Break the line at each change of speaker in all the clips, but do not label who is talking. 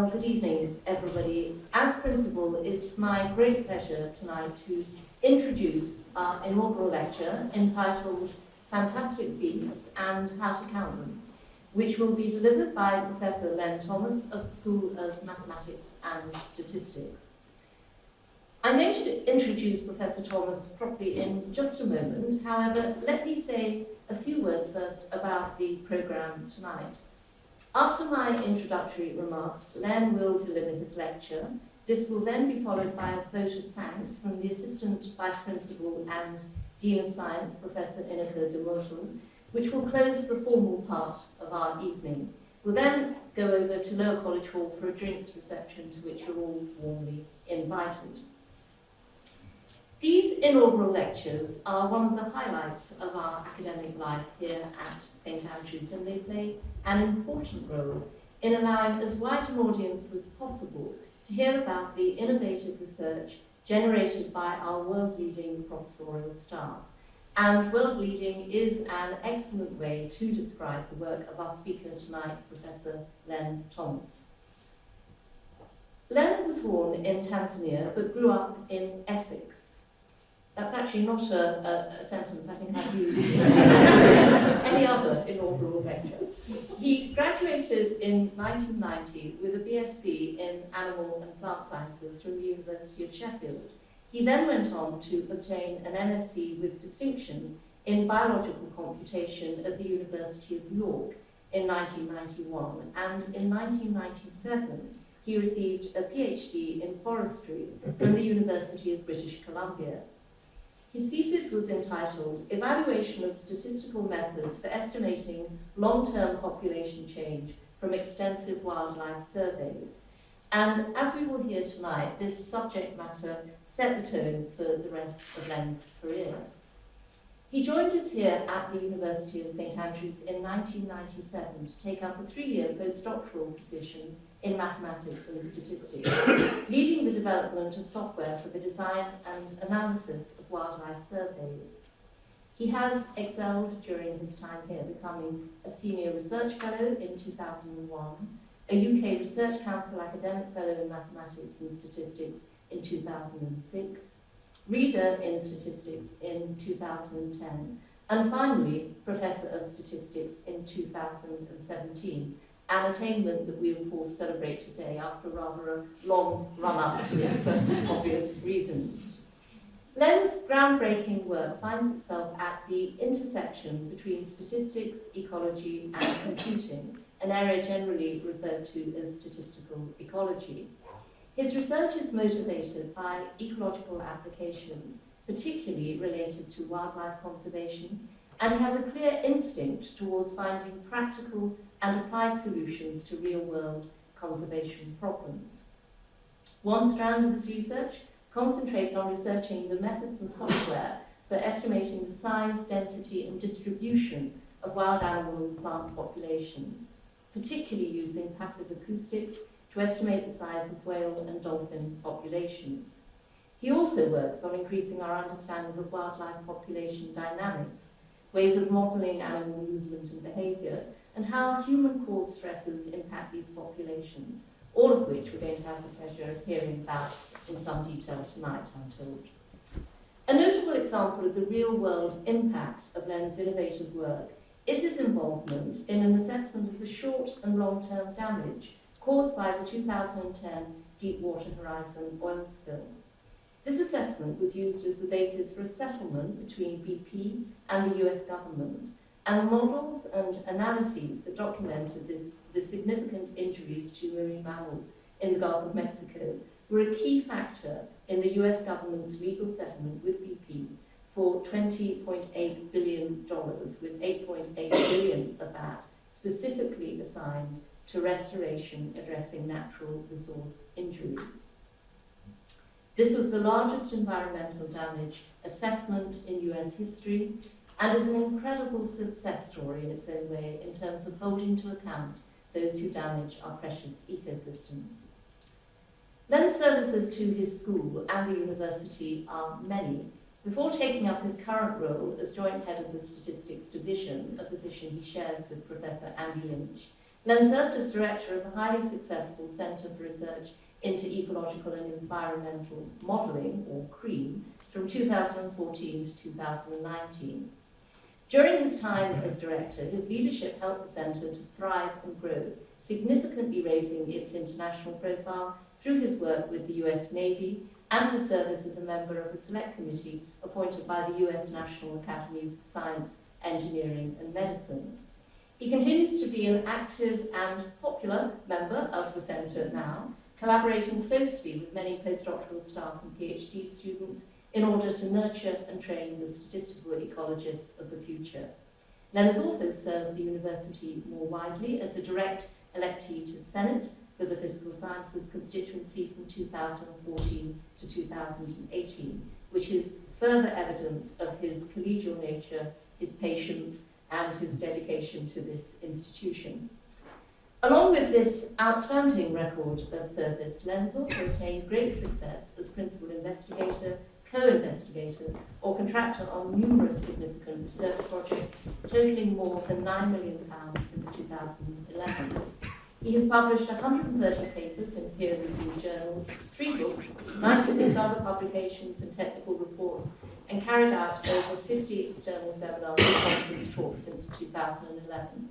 Well, good evening, everybody. As principal, it's my great pleasure tonight to introduce our inaugural lecture entitled Fantastic Beasts and How to Count Them, which will be delivered by Professor Len Thomas of the School of Mathematics and Statistics. I'm going to introduce Professor Thomas properly in just a moment. However, let me say a few words first about the programme tonight. After my introductory remarks, Len will deliver his lecture. This will then be followed by a vote of thanks from the Assistant Vice Principal and Dean of Science, Professor Inaugural, which will close the formal part of our evening. We'll then go over to Lower College Hall for a drinks reception to which you're all warmly invited. These inaugural lectures are one of the highlights of our academic life here at St Andrews, and they play an important role in allowing as wide an audience as possible to hear about the innovative research generated by our world-leading professorial staff. And world-leading is an excellent way to describe the work of our speaker tonight, Professor Len Thomas. Len was born in Tanzania but grew up in Essex. That's actually not a sentence I think I've used in any other inaugural lecture. He graduated in 1990 with a BSc in Animal and Plant Sciences from the University of Sheffield. He then went on to obtain an MSc with distinction in biological computation at the University of York in 1991, and in 1997 he received a PhD in forestry from the University of British Columbia. His thesis was entitled Evaluation of Statistical Methods for Estimating Long-Term Population Change from Extensive Wildlife Surveys. And as we will hear tonight, this subject matter set the tone for the rest of Len's career. He joined us here at the University of St Andrews in 1997 to take up a 3-year postdoctoral position in mathematics and statistics, leading the development of software for the design and analysis of wildlife surveys. He has excelled during his time here, becoming a senior research fellow in 2001, a UK Research Council academic fellow in mathematics and statistics in 2006, reader in statistics in 2010, and finally, professor of statistics in 2017. An attainment that we, of course, celebrate today after rather a long run-up to it for obvious reasons. Len's groundbreaking work finds itself at the intersection between statistics, ecology, and computing, an area generally referred to as statistical ecology. His research is motivated by ecological applications, particularly related to wildlife conservation, and he has a clear instinct towards finding practical and applied solutions to real-world conservation problems. One strand of his research concentrates on researching the methods and software for estimating the size, density, and distribution of wild animal and plant populations, particularly using passive acoustics to estimate the size of whale and dolphin populations. He also works on increasing our understanding of wildlife population dynamics, ways of modelling animal movement and behaviour, and how human-caused stressors impact these populations, all of which we're going to have the pleasure of hearing about in some detail tonight, I'm told. A notable example of the real-world impact of Len's innovative work is his involvement in an assessment of the short and long-term damage caused by the 2010 Deepwater Horizon oil spill. This assessment was used as the basis for a settlement between BP and the US government, and the models and analyses that documented the significant injuries to marine mammals in the Gulf of Mexico were a key factor in the US government's legal settlement with BP for $20.8 billion, with $8.8 billion of that specifically assigned to restoration addressing natural resource injuries. This was the largest environmental damage assessment in US history and is an incredible success story in its own way in terms of holding to account those who damage our precious ecosystems. Len's services to his school and the university are many. Before taking up his current role as joint head of the statistics division, a position he shares with Professor Andy Lynch, Len served as director of the highly successful Centre for Research into Ecological and Environmental Modelling, or CREAM, from 2014 to 2019. During his time as director, his leadership helped the Centre to thrive and grow, significantly raising its international profile through his work with the US Navy and his service as a member of the select committee appointed by the US National Academies of Science, Engineering and Medicine. He continues to be an active and popular member of the Centre now, collaborating closely with many postdoctoral staff and PhD students in order to nurture and train the statistical ecologists of the future. Len has also served the university more widely as a direct electee to Senate for the Physical Sciences constituency from 2014 to 2018, which is further evidence of his collegial nature, his patience, and his dedication to this institution. Along with this outstanding record of service, Len's also attained great success as principal investigator, co-investigator, or contractor on numerous significant research projects, totaling more than £9 million since 2011. He has published 130 papers in peer-reviewed journals, 3 books, 96 other publications and technical reports, and carried out over 50 external seminars and conference talks since 2011,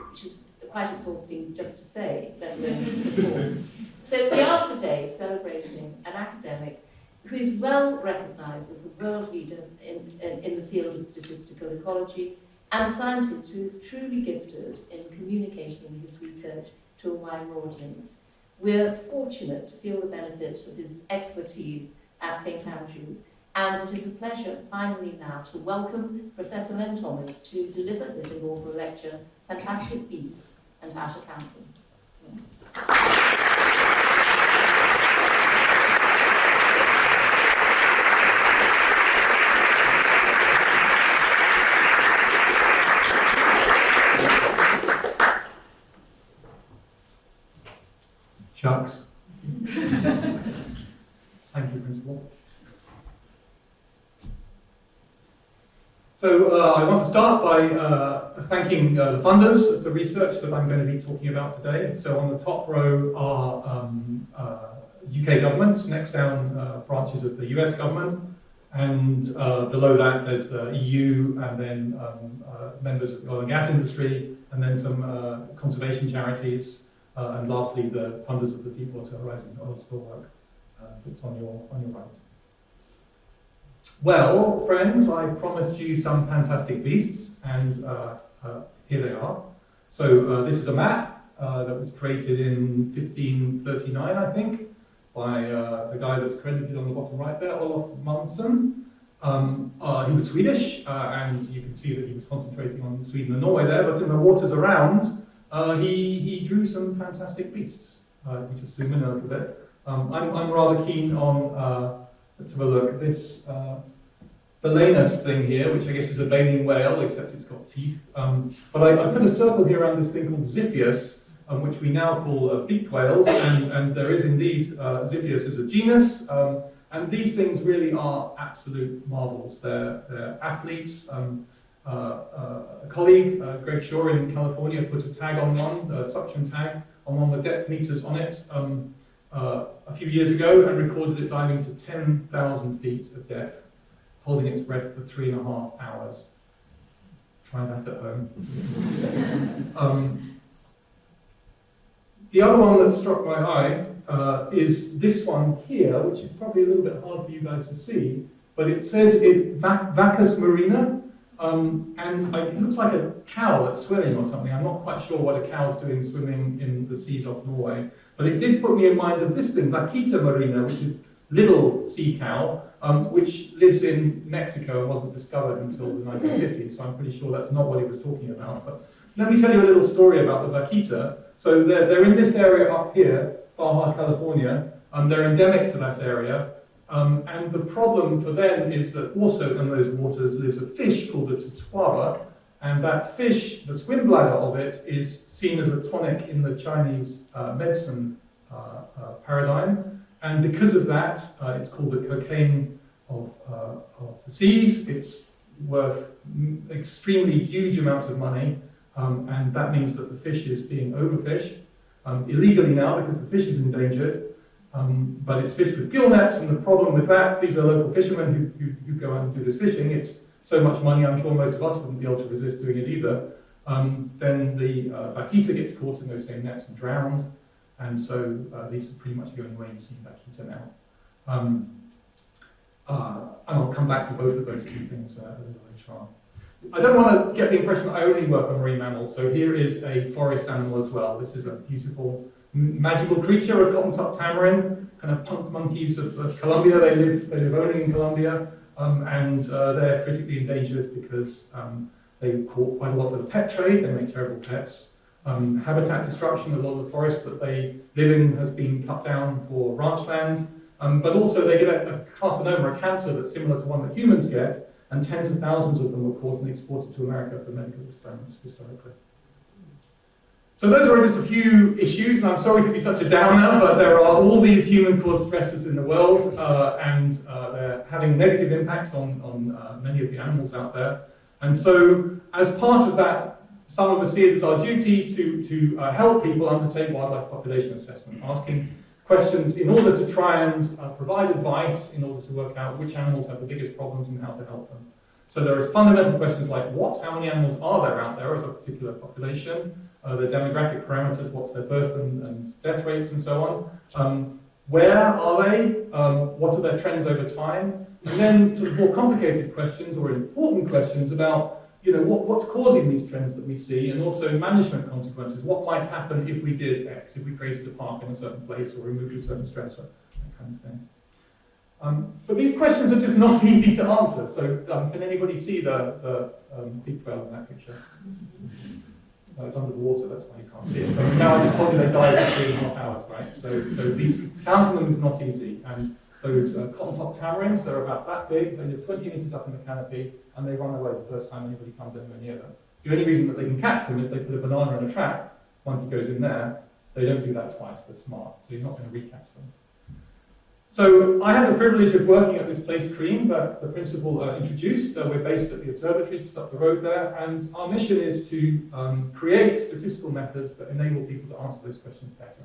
which is quite exhausting just to say, let alone perform. So we are today celebrating an academic who is well recognised as a world leader in the field of statistical ecology, and a scientist who is truly gifted in communicating his research to a wider audience. We're fortunate to feel the benefit of his expertise at St Andrews, and it is a pleasure finally now to welcome Professor Len Thomas to deliver his inaugural lecture, Fantastic Beasts and How to Count Them.
Shucks. Thank you, Principal. So I want to start by thanking the funders of the research that I'm going to be talking about today. So on the top row are UK governments, next down branches of the US government, and below that there's EU, and then members of the oil and gas industry, and then some conservation charities, and lastly the funders of the Deepwater Horizon oil spill work. It's on your right. Well, friends, I promised you some fantastic beasts, and here they are. So this is a map that was created in 1539, I think, by the guy that's credited on the bottom right there, Olof Munson. He was Swedish, and you can see that he was concentrating on Sweden and Norway there, but in the waters around, he drew some fantastic beasts. If we just zoom in a little bit. I'm rather keen on, let's have a look, this balenus thing here, which I guess is a baleen whale, except it's got teeth. But I put a circle here around this thing called Ziphius, which we now call beaked whales, and there is indeed, Ziphius is a genus, and these things really are absolute marvels. They're athletes. A colleague, Greg Shaw in California, put a tag on one, a suction tag, on one with depth meters on it a few years ago, and recorded it diving to 10,000 feet of depth, holding its breath for 3.5 hours. Try that at home. The other one that struck my eye is this one here, which is probably a little bit hard for you guys to see, but it says Vacus marina, and it looks like a cow that's swimming or something. I'm not quite sure what a cow's doing swimming in the seas off Norway, but it did put me in mind of this thing, vaquita marina, which is little sea cow, which lives in Mexico and wasn't discovered until the 1950s, so I'm pretty sure that's not what he was talking about. But let me tell you a little story about the vaquita. So they're in this area up here, Baja California, they're endemic to that area, and the problem for them is that also in those waters lives a fish called the tutuara, and that fish, the swim bladder of it, is seen as a tonic in the Chinese medicine paradigm, and because of that, it's called the cocaine of the seas. It's worth extremely huge amounts of money, and that means that the fish is being overfished, illegally now because the fish is endangered, but it's fished with gill nets, and the problem with that, these are local fishermen who go out and do this fishing. It's so much money, I'm sure most of us wouldn't be able to resist doing it either. Then the vaquita gets caught in those same nets and drowned, and so these are pretty much the only way you see vaquita now. And I'll come back to both of those two things a little later on. I don't want to get the impression that I only work on marine mammals, so here is a forest animal as well. This is a beautiful, magical creature, a cottontop tamarin, kind of punk monkeys of Colombia. They live only in Colombia, and they're critically endangered because they caught quite a lot with the pet trade. They make terrible pets. Habitat destruction, a lot of the forest that they live in has been cut down for ranch land, but also they get a carcinoma, a cancer that's similar to one that humans get, and tens of thousands of them were caught and exported to America for medical experiments historically. So those are just a few issues, and I'm sorry to be such a downer, but there are all these human-caused stressors in the world, and they're having negative impacts on many of the animals out there. And so, as part of that, some of us see it as our duty to help people undertake wildlife population assessment, asking questions in order to try and provide advice in order to work out which animals have the biggest problems and how to help them. So there is fundamental questions like how many animals are there out there of a particular population, the demographic parameters, what's their birth and death rates and so on, where are they, what are their trends over time, and then sort of more complicated questions or important questions about what's causing these trends that we see, and also management consequences. What might happen if we did X, if we created a park in a certain place or removed a certain stressor, that kind of thing. But these questions are just not easy to answer. So can anybody see the beaked whale in that picture? No, it's under the water, that's why you can't see it. But now I just told you they died for 3.5 hours, right? So counting them is not easy. And those cottontop tamarins, they're about that big, they live 20 meters up in the canopy, and they run away the first time anybody comes anywhere near them. The only reason that they can catch them is they put a banana in a trap, monkey goes in there, they don't do that twice, they're smart, so you're not going to recatch them. So I have the privilege of working at this place, Cream, that the principal introduced. We're based at the observatory just up the road there, and our mission is to create statistical methods that enable people to answer those questions better.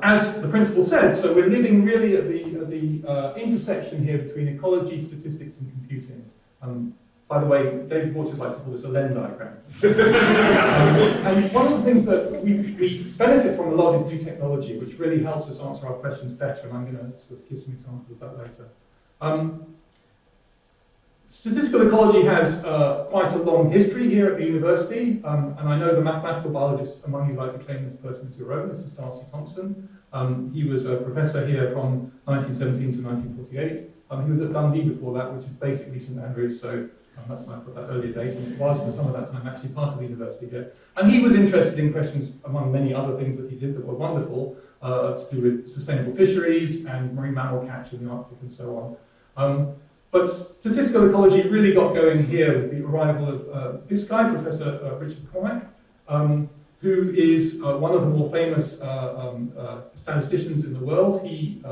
As the principal said, so we're living really at the intersection here between ecology, statistics, and computing. By the way, David Waters likes to call this a Len diagram. And one of the things that we benefit from a lot is new technology, which really helps us answer our questions better, and I'm going to sort of give some examples of that later. Statistical ecology has quite a long history here at the university, and I know the mathematical biologists among you like to claim this person as your own. This is Darcy Thompson. He was a professor here from 1917 to 1948. He was at Dundee before that, which is basically St Andrews, so that's why I put that earlier date, and it was for some of that time actually part of the university here. And he was interested in questions, among many other things that he did that were wonderful, to do with sustainable fisheries and marine mammal catch in the Arctic and so on. But statistical ecology really got going here with the arrival of this guy, Professor Richard Cormack, who is one of the more famous statisticians in the world. He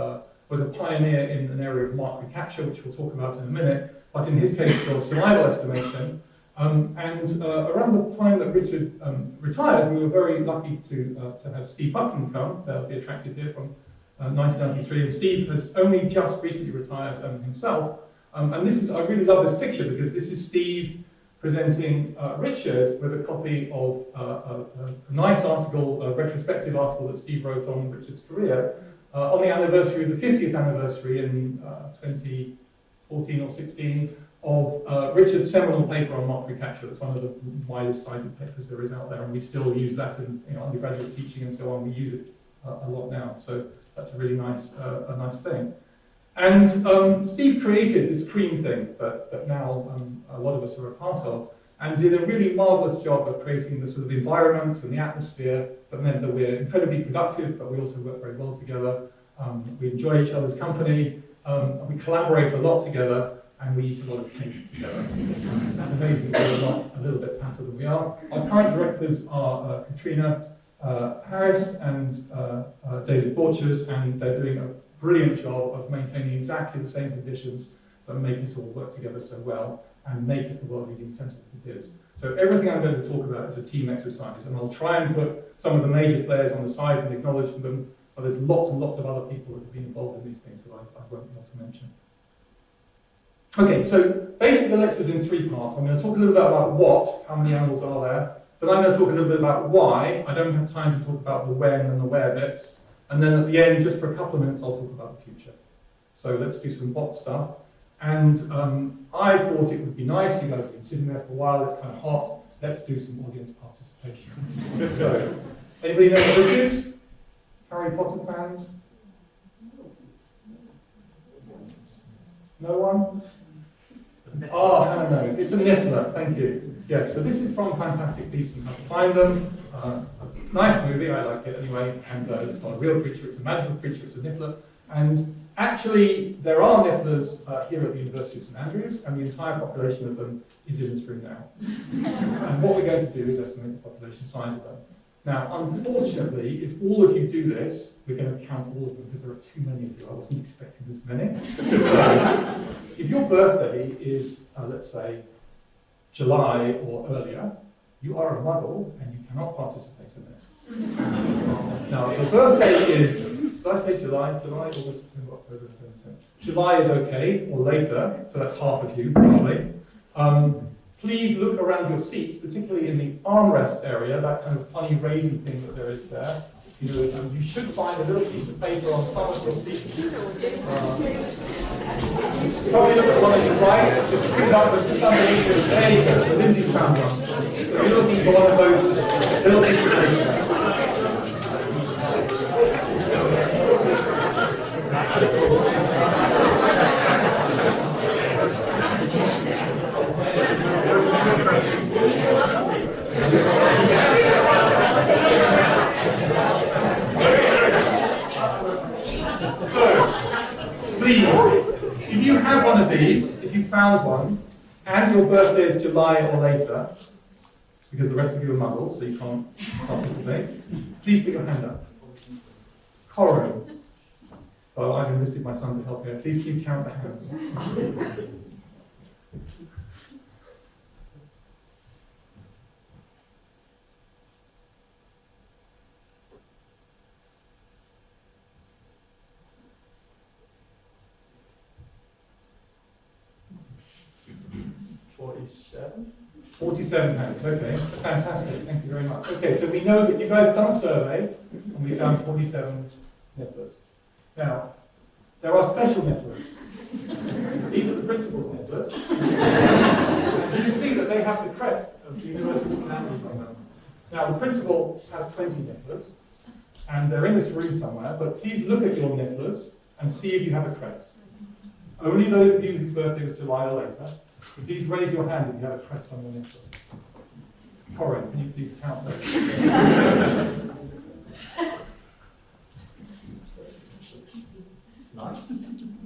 was a pioneer in an area of mark recapture, which we'll talk about in a minute, but in his case for survival estimation. And around the time that Richard retired, we were very lucky to have Steve Buckland come. They'll be attracted here from 1993, and Steve has only just recently retired himself. And this is, I really love this picture because this is Steve presenting Richard with a copy of a nice article, a retrospective article that Steve wrote on Richard's career on the anniversary of the 50th anniversary in 2014 or 16 of Richard's seminal paper on mark recapture. That's one of the widest cited papers there is out there, and we still use that in undergraduate teaching and so on. We use it a lot now, so that's a really nice, a nice thing. And Steve created this Cream thing that now a lot of us are a part of, and did a really marvellous job of creating the sort of environment and the atmosphere that meant that we're incredibly productive, but we also work very well together. We enjoy each other's company, we collaborate a lot together, and we eat a lot of cake together. That's amazing, we're not a little bit fatter than we are. Our current directors are Katrina Harris and David Borchers, and they're doing a brilliant job of maintaining exactly the same conditions that make this all work together so well and make it the world-leading centre that it is. So everything I'm going to talk about is a team exercise, and I'll try and put some of the major players on the side and acknowledge them, but there's lots and lots of other people that have been involved in these things that I won't want to mention. Okay, so basically the lecture's in three parts. I'm going to talk a little bit about what, how many animals are there, then I'm going to talk a little bit about why. I don't have time to talk about the when and the where bits, and then at the end, just for a couple of minutes, I'll talk about the future. So let's do some what stuff. And I thought it would be nice, you guys have been sitting there for a while, it's kind of hot, let's do some audience participation. So, anybody know what this is? Harry Potter fans? No one? Oh, Hannah knows. It's a niffler, thank you. Yes, so this is from Fantastic Beasts and How to Find Them. Nice movie, I like it anyway, and it's not a real creature, it's a magical creature, it's a niffler. And actually, there are nifflers here at the University of St Andrews, and the entire population of them is in this room now. And what we're going to do is estimate the population size of them. Now, unfortunately, if all of you do this, we're going to count all of them because there are too many of you. I wasn't expecting this many. So, if your birthday is, let's say, July or earlier, you are a muggle and you cannot participate in this. Now, if your birthday is, did I say July, August, September, October, November? July is okay, or later, so that's half of you, probably. Please look around your seat, particularly in the armrest area, that kind of funny raising thing that there is there. You know, you should find a little piece of paper on some of your seats. Probably look at one on your right, just pick up and just underneath it. There you go, so Lindsay's found one. So you're looking for one of those little pieces of paper. Please, if you have one of these, if you found one, and your birthday is July or later, because the rest of you are muggles, so you can't participate, please put your hand up. Corin. So I've enlisted my son to help here. Please can you count the hands?
Seven?
47 hands, okay. Fantastic, thank you very much. Okay, so we know that you guys have done a survey, and we found 47 nifflers. Now, there are special nifflers. These are the principal's nifflers. You can see that they have the crest of the University of St Andrews on them. Now, the principal has 20 nifflers, and they're in this room somewhere, but please look at your nifflers and see if you have a crest. Only those of you whose birthday was July or later. Please raise your hand if you have a crest on your niffler. Corin, can you please count those?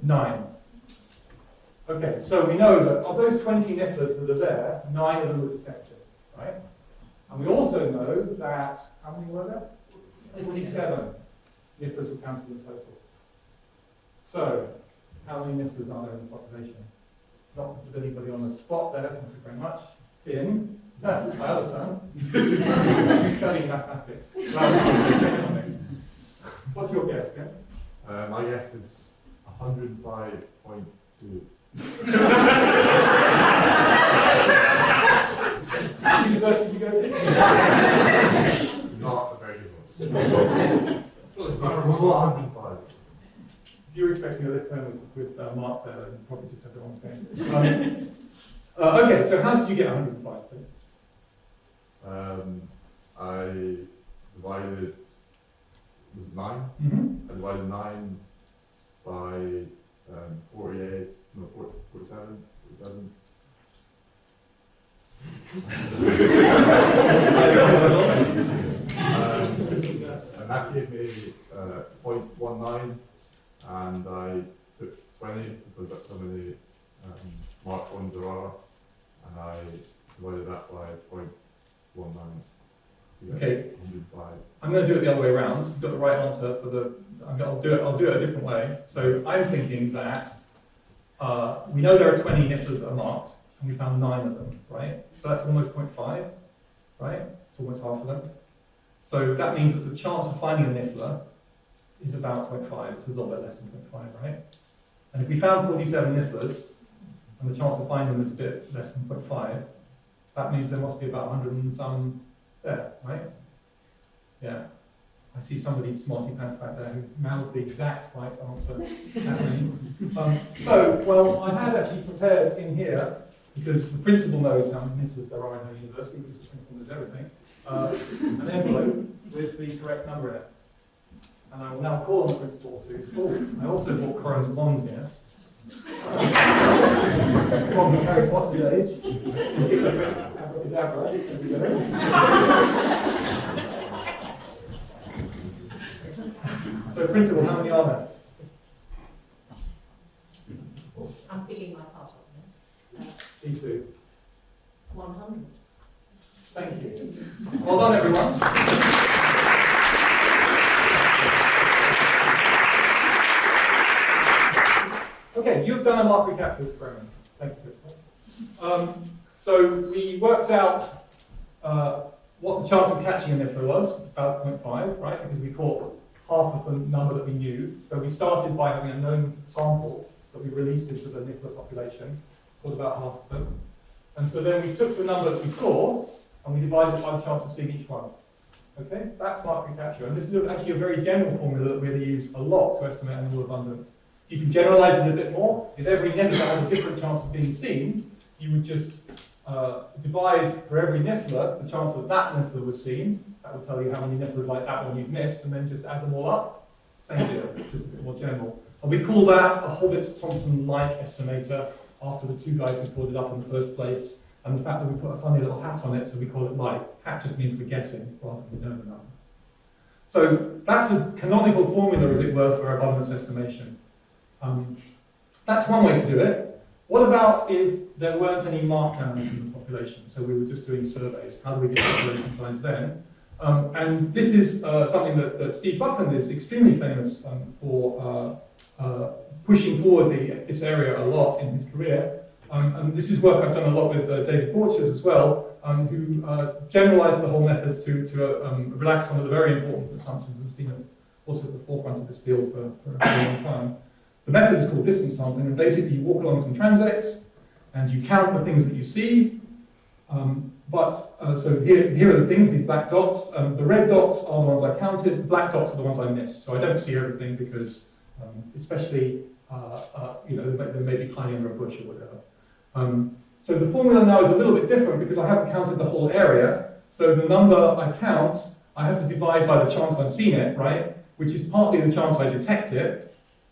9. Okay, so we know that of those 20 nifflers that are there, 9 of them were detected, right? And we also know that, how many were there? 47 nifflers were counted in total. So, how many nifflers are there in the population? Not to put anybody on the spot there, thank you very much. Finn, that's my other son. He's studying mathematics. Economics. What's your guess, Finn?
My guess is 105.2.
Which university did you go to?
Not a very good one. 105.
If you were expecting a lift home with Mark there, then you probably just said the wrong thing. Okay, so how did you get 105, please?
I divided, it was 9?
Mm-hmm.
I divided 9 by 47, 47. And that gave me 0.19, and I took 20 because that's how many marked ones there are, and I divided that by 0.19.
Okay.
105.
I'm going to do it the other way around. You've got the right answer for the. I'll do it a different way. So I'm thinking that we know there are 20 nifflers that are marked, and we found 9 of them, right? So that's almost 0.5, right? It's almost half a length. So that means that the chance of finding a niffler is about 0.5. It's a little bit less than 0.5, right? And if we found 47 nifflers, and the chance of finding them is a bit less than 0.5, that means there must be about 100 and some there, right? Yeah. I see somebody smarty pants back there who mouthed the exact right answer. Well, I had actually prepared in here, because the principal knows how many nifflers there are in her university, because the principal knows everything, an envelope with the correct number in it. And I will now call on the principal to, I also brought Corin's wand here. From the Harry Potter days. Abracadabra. So, principal, how many are there?
I'm picking my part up now.
These two.
100.
Thank you. Well done, everyone. Okay, you've done a mark recapture experiment. Thank you, Crystal. So we worked out what the chance of catching a niffler was, about 0.5, right? Because we caught half of the number that we knew. So we started by having a known sample that we released into the niffler population, caught about half of them. And so then we took the number that we saw and we divided it by the chance of seeing each one. Okay, that's mark recapture. And this is actually a very general formula that we use a lot to estimate animal abundance. You can generalize it a bit more. If every niffler had a different chance of being seen, you would just divide for every niffler the chance that that niffler was seen. That will tell you how many nifflers like that one you've missed, and then just add them all up. Same deal, just a bit more general. And we call that a Horvitz-Thompson-like estimator after the two guys who pulled it up in the first place, and the fact that we put a funny little hat on it, so we call it like. Hat just means we're guessing rather than knowing the number. So that's a canonical formula, as it were, for abundance estimation. That's one way to do it. What about if there weren't any marked animals in the population? So we were just doing surveys. How do we get population size then? And this is something that Steve Buckland is extremely famous for pushing forward this area a lot in his career. And this is work I've done a lot with David Borchers as well, who generalized the whole methods to relax one of the very important assumptions and has been also at the forefront of this field for a very long time. The method is called distance sampling, and basically you walk along some transects and you count the things that you see. So here are the things, these black dots. The red dots are the ones I counted, the black dots are the ones I missed. So I don't see everything because, especially, there may be hiding under a bush or whatever. So the formula now is a little bit different because I haven't counted the whole area. So the number I count, I have to divide by the chance I've seen it, right? Which is partly the chance I detect it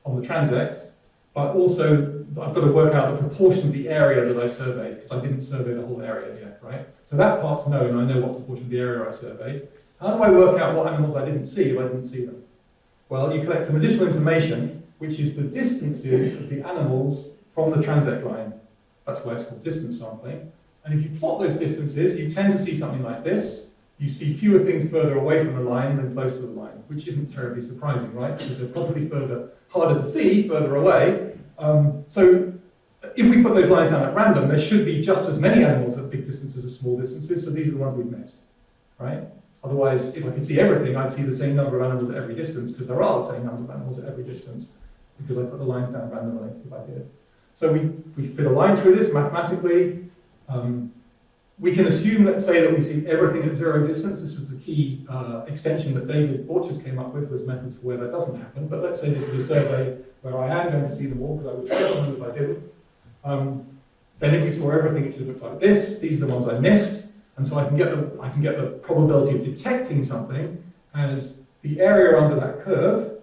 on the transects, but also I've got to work out the proportion of the area that I surveyed, because I didn't survey the whole area yet, right? So that part's known, I know what proportion of the area I surveyed. How do I work out what animals I didn't see if I didn't see them? Well, you collect some additional information, which is the distances of the animals from the transect line. That's why it's called distance sampling. And if you plot those distances, you tend to see something like this. You see fewer things further away from the line than close to the line, which isn't terribly surprising, right? Because they're probably harder to see further away. So if we put those lines down at random, there should be just as many animals at big distances as small distances, so these are the ones we've missed, right? Otherwise, if I could see everything, I'd see the same number of animals at every distance, because there are the same number of animals at every distance, because I put the lines down randomly, if I did. So we fit a line through this mathematically. We can assume, let's say, that we see everything at zero distance. This was the key extension that David Borchers came up with, was methods for where that doesn't happen. But let's say this is a survey where I am going to see them all, because I would try them if I didn't. Then if we saw everything, it should look like this. These are the ones I missed. And so I can get the probability of detecting something as the area under that curve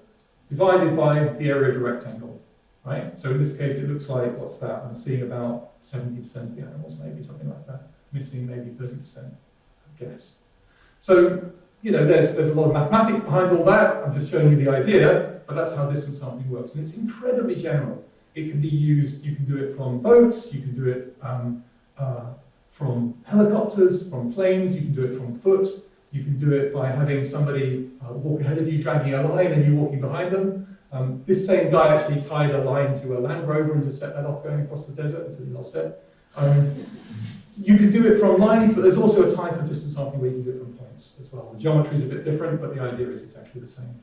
divided by the area of the rectangle, right? So in this case, it looks like, what's that? I'm seeing about 70% of the animals, maybe something like that. Missing maybe 30%, I guess. So, there's a lot of mathematics behind all that. I'm just showing you the idea, but that's how distance sampling works. And it's incredibly general. It can be used, you can do it from boats, you can do it from helicopters, from planes, you can do it from foot, you can do it by having somebody walk ahead of you, dragging a line, and you walking behind them. This same guy actually tied a line to a Land Rover and just set that off going across the desert until he lost it. You can do it from lines, but there's also a type of distance sampling where you can do it from points as well. The geometry is a bit different, but the idea is exactly the same.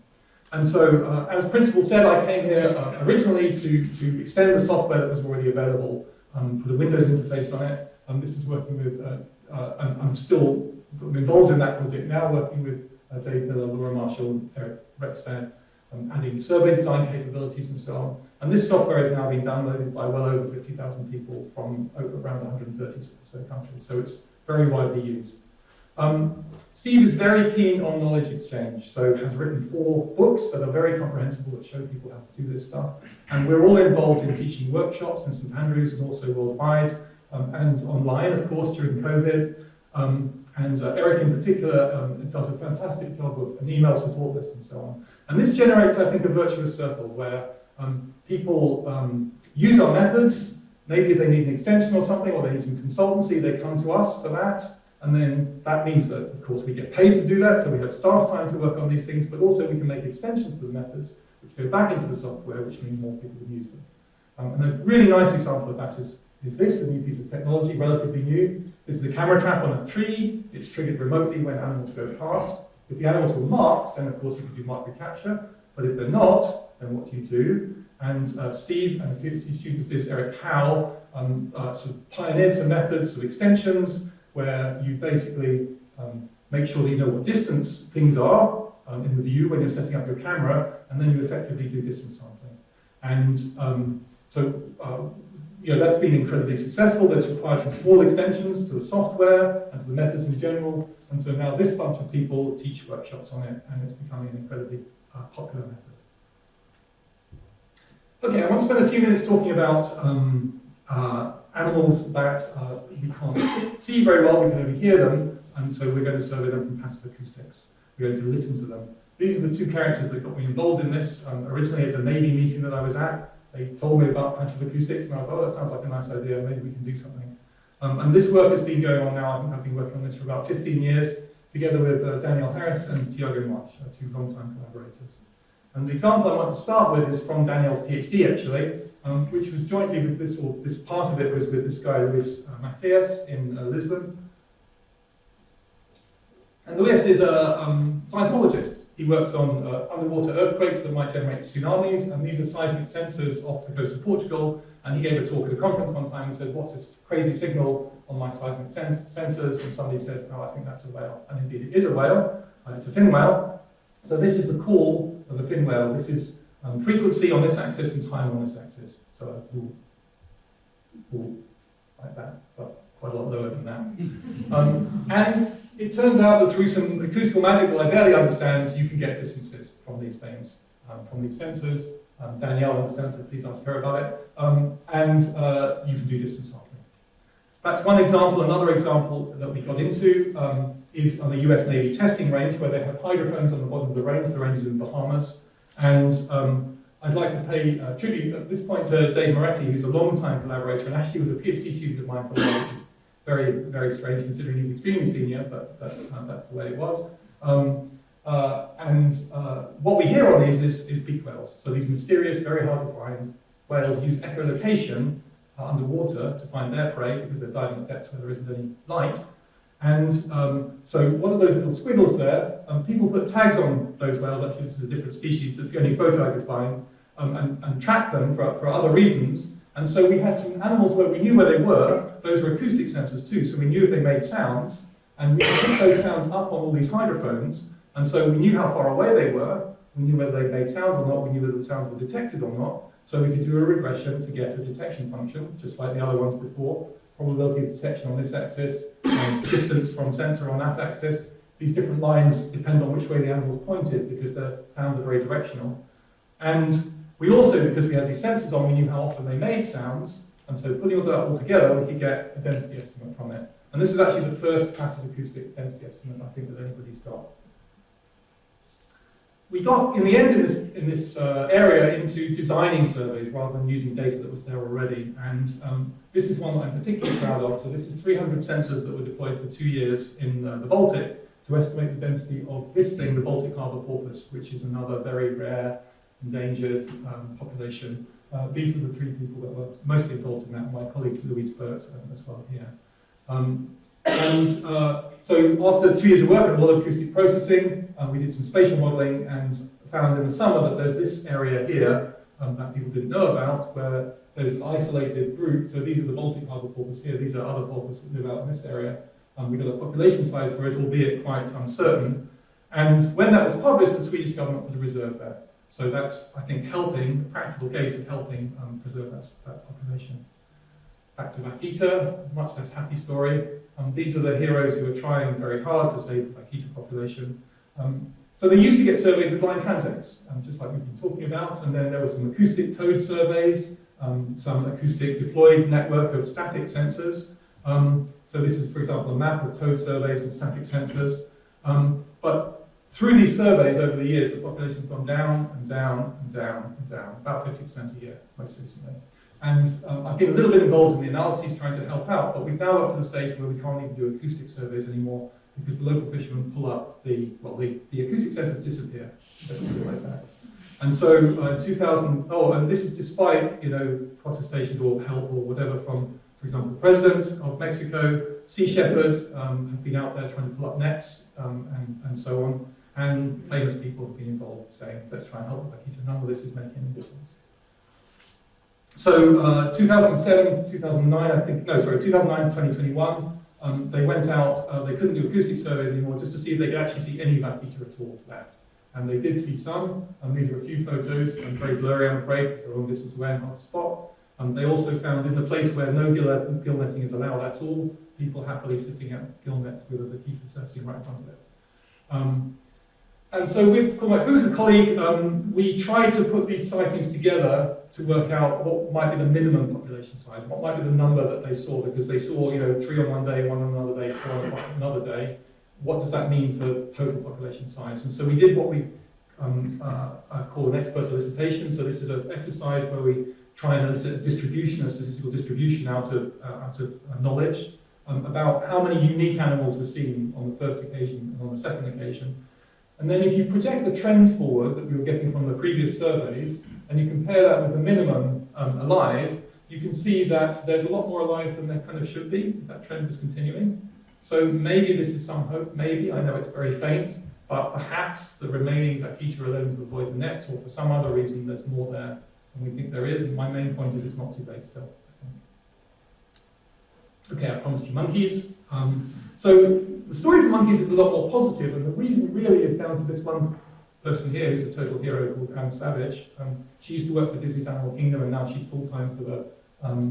And so, as the principal said, I came here originally to extend the software that was already available, put a Windows interface on it. This is working with, I'm still sort of involved in that project now, working with Dave Miller, Laura Marshall, Eric Rekstad, adding survey design capabilities and so on. And this software is now being downloaded by well over 50,000 people from around 130 or so countries, so it's very widely used. Steve is very keen on knowledge exchange, so has written 4 books that are very comprehensible that show people how to do this stuff. And we're all involved in teaching workshops in St Andrews and also worldwide, and online, of course, during COVID. And Eric in particular does a fantastic job of an email support list and so on. And this generates, I think, a virtuous circle where people use our methods. Maybe they need an extension or something, or they need some consultancy, they come to us for that. And then that means that, of course, we get paid to do that, so we have staff time to work on these things, but also we can make extensions to the methods, which go back into the software, which means more people can use them. And a really nice example of that is this, a new piece of technology, relatively new. This is a camera trap on a tree. It's triggered remotely when animals go past. If the animals were marked, then of course you can do mark recapture. But if they're not, then what do you do? And Steve and a PhD student of this, Eric Howe, sort of pioneered some methods of extensions where you basically make sure that you know what distance things are in the view when you're setting up your camera, and then you effectively do distance sampling. And that's been incredibly successful. That's required some small extensions to the software and to the methods in general. And so now this bunch of people teach workshops on it, and it's becoming an incredibly popular method. Okay, I want to spend a few minutes talking about animals that we can't see very well, we can only hear them, and so we're going to survey them from passive acoustics. We're going to listen to them. These are the 2 characters that got me involved in this. Originally at a Navy meeting that I was at, they told me about passive acoustics, and I thought, oh, that sounds like a nice idea, maybe we can do something. And this work has been going on now. I think I've been working on this for about 15 years, together with Danielle Harris and Tiago March, 2 long-time collaborators. And the example I want to start with is from Danielle's PhD, actually, which was jointly with this, or this part of it was with this guy, Luis Matias, in Lisbon. And Luis is a seismologist. He works on underwater earthquakes that might generate tsunamis, and these are seismic sensors off the coast of Portugal. And he gave a talk at a conference one time and said, what's this crazy signal on my seismic sensors? And somebody said, oh, I think that's a whale. And indeed it is a whale. It's a fin whale. So this is the call of a fin whale. This is frequency on this axis and time on this axis. So like that, but quite a lot lower than that. And it turns out that through some acoustical magic that I barely understand, you can get distances from these things, from these sensors. Danielle understands it, please ask her about it. And you can do distance sampling. That's one example. Another example that we got into is on the US Navy testing range, where they have hydrophones on the bottom of the range. The range is in the Bahamas. And I'd like to pay tribute at this point to Dave Moretti, who's a long-time collaborator and actually was a PhD student of mine for a while. Very, very strange considering he's extremely senior, but that's the way it was. What we hear on these is beaked whales. So these mysterious, very hard to find whales use echolocation underwater to find their prey because they're diving at depths where there isn't any light. And so one of those little squiggles there, people put tags on those whales. Actually, this is a different species, but it's the only photo I could find, and track them for other reasons. And so we had some animals where we knew where they were. Those were acoustic sensors too, so we knew if they made sounds, and we could put those sounds up on all these hydrophones, and so we knew how far away they were, we knew whether they made sounds or not, we knew whether the sounds were detected or not, so we could do a regression to get a detection function, just like the other ones before, probability of detection on this axis, distance from sensor on that axis. These different lines depend on which way the animal's pointed, because the sounds are very directional. And we also, because we had these sensors on, we knew how often they made sounds, and so putting all that all together, we could get a density estimate from it. And this was actually the first passive acoustic density estimate I think that anybody's got. We got, in the end, in this area, into designing surveys rather than using data that was there already. And this is one that I'm particularly proud of. So this is 300 sensors that were deployed for 2 years in the Baltic to estimate the density of this thing, the Baltic harbour porpoise, which is another very rare endangered population. These are the three people that were mostly involved in that. My colleague Louise Burt as well here. So after 2 years of work and a lot of acoustic processing, we did some spatial modelling and found in the summer that there's this area here that people didn't know about, where there's an isolated group. So these are the Baltic harbor porpoise here. These are other porpoises that live out in this area. We got a population size for it, albeit quite uncertain. And when that was published, the Swedish government put a reserve there. So that's, I think, helping, a practical case of helping preserve that population. Back to vaquita, much less happy story. These are the heroes who are trying very hard to save the vaquita population. So they used to get surveyed with line transects, just like we've been talking about, and then there were some acoustic towed surveys, some acoustic deployed network of static sensors. So this is, for example, a map of towed surveys and static sensors. But through these surveys over the years, the population's gone down and down and down and down, about 50% a year, most recently. And I've been a little bit involved in the analyses trying to help out, but we've now got to the stage where we can't even do acoustic surveys anymore because the local fishermen pull up the acoustic sensors disappear, let's put it like that. And so in 2000, and this is despite, protestations or help or whatever from, for example, the President of Mexico, Sea Shepherd have been out there trying to pull up nets and so on, and famous people have been involved saying, let's try and help the vaquita. None of this is making any difference. So 2007, 2009, 2009, 2021, they went out, they couldn't do acoustic surveys anymore just to see if they could actually see any vaquita at all left. And they did see some, and these are a few photos, very blurry I'm afraid, because they're a long distance away and hard to spot. They also found in the place where no gill netting is allowed at all, people happily sitting at gill nets with a vaquita surfacing right in front of it. And so with Cormac, who was a colleague, we tried to put these sightings together to work out what might be the minimum population size, what might be the number that they saw, because they saw 3 on one day, 1 on another day, 4 on another day. What does that mean for total population size? And so we did what we call an expert elicitation. So this is an exercise where we try and elicit a distribution, a statistical distribution out of knowledge about how many unique animals were seen on the first occasion and on the second occasion. And then if you project the trend forward that we were getting from the previous surveys, and you compare that with the minimum alive, you can see that there's a lot more alive than there kind of should be, if that trend was continuing. So maybe this is some hope, maybe, I know it's very faint, but perhaps the remaining vaquita are able to avoid the nets, or for some other reason there's more there than we think there is, and my main point is it's not too late still, I think. Okay, I promised you monkeys. So the story for monkeys is a lot more positive, and the reason really is down to this one person here who's a total hero called Anne Savage. She used to work for Disney's Animal Kingdom, and now she's full-time for the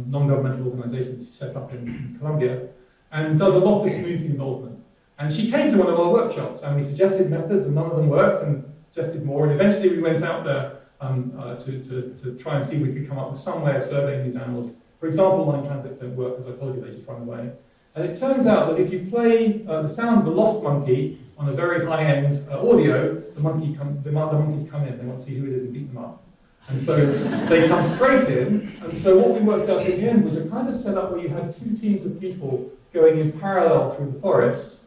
non-governmental organisation she set up in Colombia, and does a lot of community involvement. And she came to one of our workshops, and we suggested methods, and none of them worked, and suggested more, and eventually we went out there to try and see if we could come up with some way of surveying these animals. For example, line transects don't work, as I told you, they just run away. And it turns out that if you play the sound of a lost monkey on a very high-end audio, the monkeys come in, they want to see who it is and beat them up. And so they come straight in, and so what we worked out in the end was a kind of setup where you had 2 teams of people going in parallel through the forest,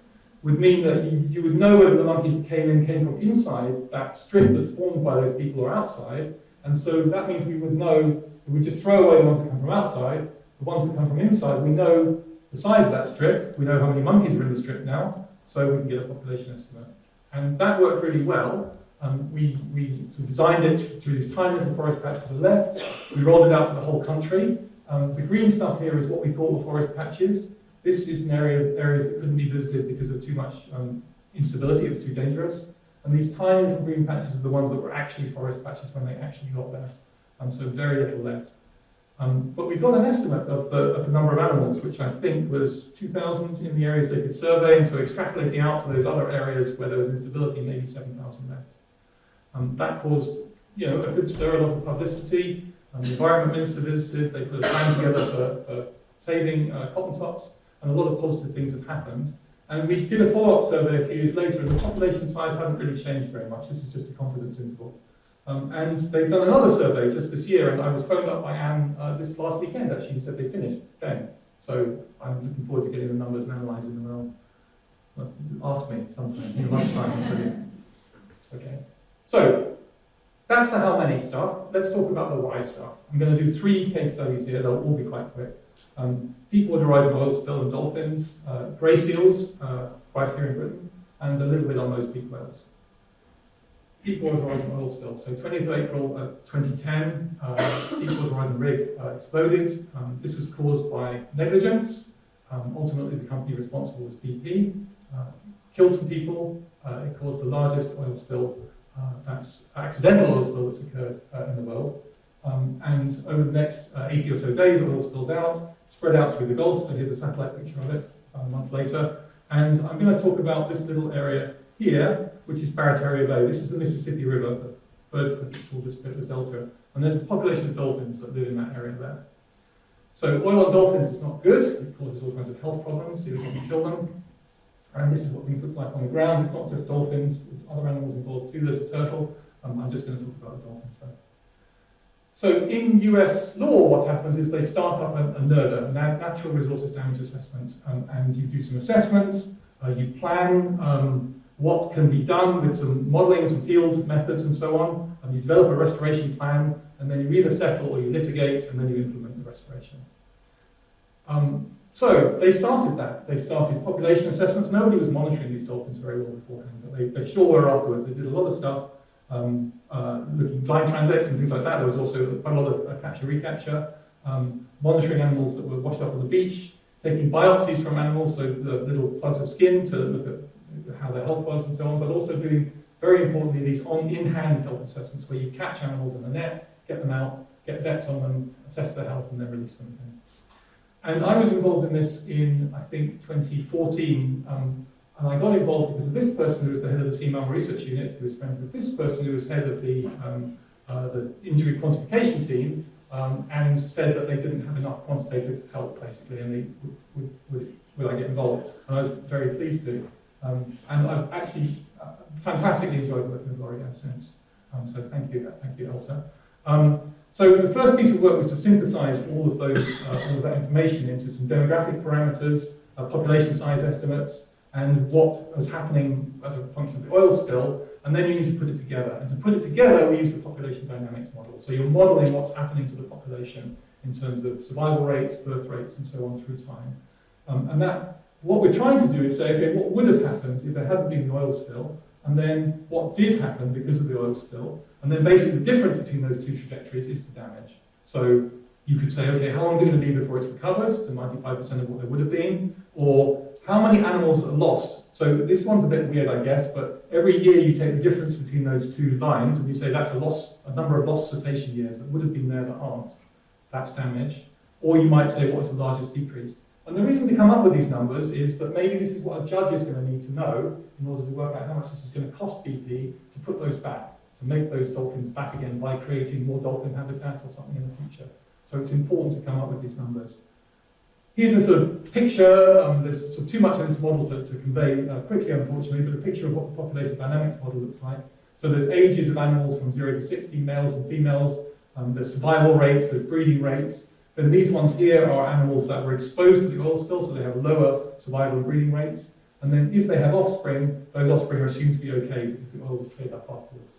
would mean that you would know whether the monkeys that came from inside that strip that's formed by those people or outside, and so that means we would know, we would just throw away the ones that come from outside, the ones that come from inside, we know the size of that strip, we know how many monkeys are in the strip now, so we can get a population estimate. And that worked really well. We sort of designed it through these tiny little forest patches to the left, we rolled it out to the whole country. The green stuff here is what we call the forest patches. This is an areas that couldn't be visited because of too much instability, it was too dangerous. And these tiny little green patches are the ones that were actually forest patches when they actually got there. So very little left. But we've got an estimate of the number of animals, which I think was 2,000 in the areas they could survey, and so extrapolating out to those other areas where there was instability, maybe 7,000 left. That caused a good stir, a lot of publicity. The Environment Minister visited, they put a plan together for saving cottontops, and a lot of positive things have happened. And we did a follow-up survey a few years later, and the population size hadn't really changed very much. This is just a confidence interval. And they've done another survey just this year, and I was phoned up by Anne this last weekend, actually, who said they finished then. So I'm looking forward to getting the numbers and analysing them, and ask me sometime in a month's time. Okay. So That's the how many stuff. Let's talk about the why stuff. I'm going to do 3 case studies here. They'll all be quite quick. Deepwater Horizon oil spill and dolphins, grey seals, right here in Britain, and a little bit on those beaked whales. Deepwater Horizon oil spill. So 20th of April 2010, Deepwater Horizon rig exploded. This was caused by negligence. Ultimately, the company responsible was BP. Killed some people. It caused the largest oil spill, that's accidental oil spill that's occurred in the world. And over the next 80 or so days, oil spilled out, spread out through the Gulf. So here's a satellite picture of it a month later. And I'm going to talk about this little area here, which is Barataria Bay. This is the Mississippi River, the birds that it's called this bit of delta. And there's a population of dolphins that live in that area there. So oil on dolphins is not good. It causes all kinds of health problems, so it doesn't kill them. And this is what things look like on the ground. It's not just dolphins, there's other animals involved too. There's a turtle. I'm just going to talk about the dolphins though. So in US law, what happens is they start up a NRDA, a Natural Resources Damage Assessment, and you do some assessments, you plan what can be done with some modelling, some field methods and so on, and you develop a restoration plan, and then you either settle or you litigate, and then you implement the restoration. So they started that. They started population assessments. Nobody was monitoring these dolphins very well beforehand, but they sure were afterwards. They did a lot of stuff, looking blind transects and things like that. There was also quite a lot of capture-recapture, monitoring animals that were washed up on the beach, taking biopsies from animals, so the little plugs of skin to look at how their health was and so on, but also doing, very importantly, these in-hand health assessments where you catch animals in the net, get them out, get vets on them, assess their health, and then release them again. And I was involved in this in, I think, 2014, and I got involved because of this person who was the head of the Sea Mammal Research Unit, who was friends with this person who was head of the injury quantification team, and said that they didn't have enough quantitative help, basically, and they would I get involved? And I was very pleased to. And I've actually fantastically enjoyed working with Laurie ever since. So thank you, Elsa. So the first piece of work was to synthesize all of that information into some demographic parameters, population size estimates, and what was happening as a function of the oil spill, and then you need to put it together. And to put it together, we use the population dynamics model. So you're modeling what's happening to the population in terms of survival rates, birth rates, and so on through time. And that, what we're trying to do is say, okay, what would have happened if there hadn't been the oil spill, and then what did happen because of the oil spill, and then basically the difference between those two trajectories is the damage. So you could say, okay, how long is it going to be before it's recovered to 95% of what there would have been, or how many animals are lost? So this one's a bit weird, I guess, but every year you take the difference between those two lines and you say that's a number of lost cetacean years that would have been there that aren't. That's damage. Or you might say, what's the largest decrease? And the reason to come up with these numbers is that maybe this is what a judge is going to need to know in order to work out how much this is going to cost BP to put those back, to make those dolphins back again by creating more dolphin habitat or something in the future. So it's important to come up with these numbers. Here's a sort of picture. There's sort of too much in this model to convey quickly, unfortunately, but a picture of what the population dynamics model looks like. So there's ages of animals from 0 to 60, males and females. There's survival rates, there's breeding rates. Then these ones here are animals that were exposed to the oil spill, so they have lower survival and breeding rates. And then if they have offspring, those offspring are assumed to be okay because the oil was cleared up afterwards.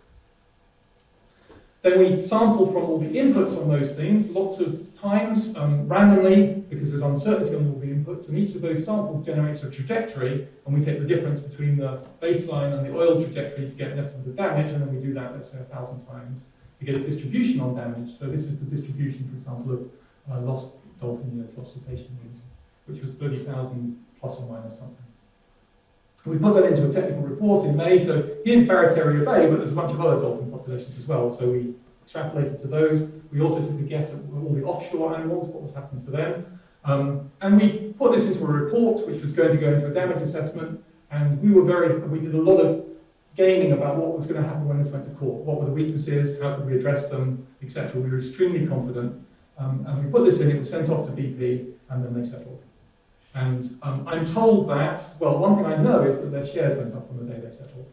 Then we sample from all the inputs on those things, lots of times, randomly, because there's uncertainty on all the inputs, and each of those samples generates a trajectory, and we take the difference between the baseline and the oil trajectory to get an estimate of damage, and then we do that, let's say, 1,000 times to get a distribution on damage. So this is the distribution, for example, of lost dolphin years, lost cetacean years, which was 30,000 plus or minus something. We put that into a technical report in May. So here's Barataria Bay, but there's a bunch of other dolphin populations as well. So we extrapolated to those. We also took a guess at all the offshore animals, what was happening to them. And we put this into a report, which was going to go into a damage assessment. And we did a lot of gaming about what was going to happen when this went to court. What were the weaknesses? How could we address them, etc. We were extremely confident. And we put this in, it was sent off to BP, and then they settled. And I'm told that, well, one thing I know is that their shares went up on the day they settled.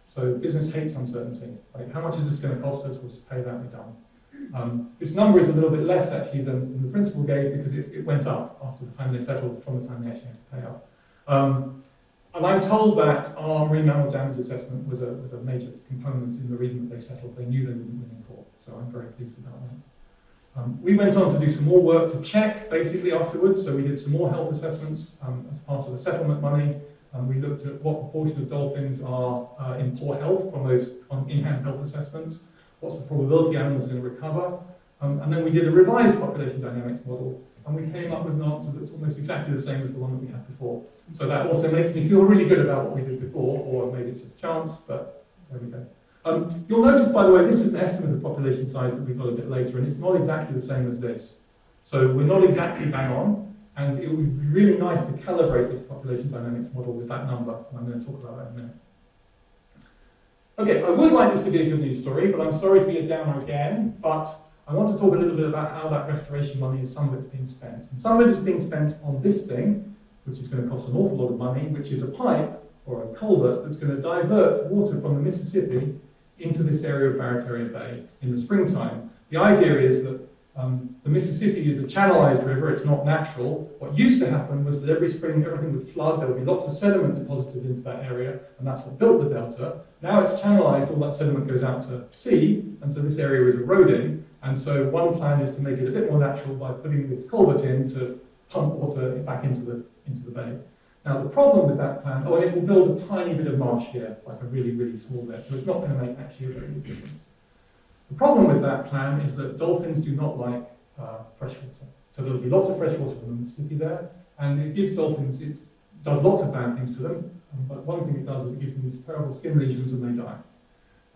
So business hates uncertainty. Like, how much is this going to cost us? We'll just pay that, we're done. This number is a little bit less, actually, than the principal gave because it went up after the time they settled from the time they actually had to pay up. And I'm told that our marine mammal damage assessment was a major component in the reason that they settled. They knew they wouldn't win in court, so I'm very pleased about that. We went on to do some more work to check, basically, afterwards. So we did some more health assessments as part of the settlement money. We looked at what proportion of dolphins are in poor health from those in-hand health assessments. What's the probability animals are going to recover? And then we did a revised population dynamics model, and we came up with an answer that's almost exactly the same as the one that we had before. So that also makes me feel really good about what we did before, or maybe it's just chance, but there we go. You'll notice, by the way, this is an estimate of population size that we got a bit later, and it's not exactly the same as this. So we're not exactly bang on, and it would be really nice to calibrate this population dynamics model with that number, and I'm going to talk about that in a minute. Okay, I would like this to be a good news story, but I'm sorry to be a downer again, but I want to talk a little bit about how that restoration money is, some of it's being spent. And some of it is being spent on this thing, which is going to cost an awful lot of money, which is a pipe or a culvert that's going to divert water from the Mississippi into this area of Barataria Bay in the springtime. The idea is that the Mississippi is a channelized river, it's not natural. What used to happen was that every spring everything would flood, there would be lots of sediment deposited into that area, and that's what built the delta. Now it's channelized, all that sediment goes out to sea, and so this area is eroding. And so one plan is to make it a bit more natural by putting this culvert in to pump water back into the bay. Now the problem with that plan, it will build a tiny bit of marsh here, like a really, really small bit, so it's not going to make actually a very big difference. The problem with that plan is that dolphins do not like fresh water. So there'll be lots of fresh water from the Mississippi there, and it gives dolphins, it does lots of bad things to them, but one thing it does is it gives them these terrible skin lesions and they die.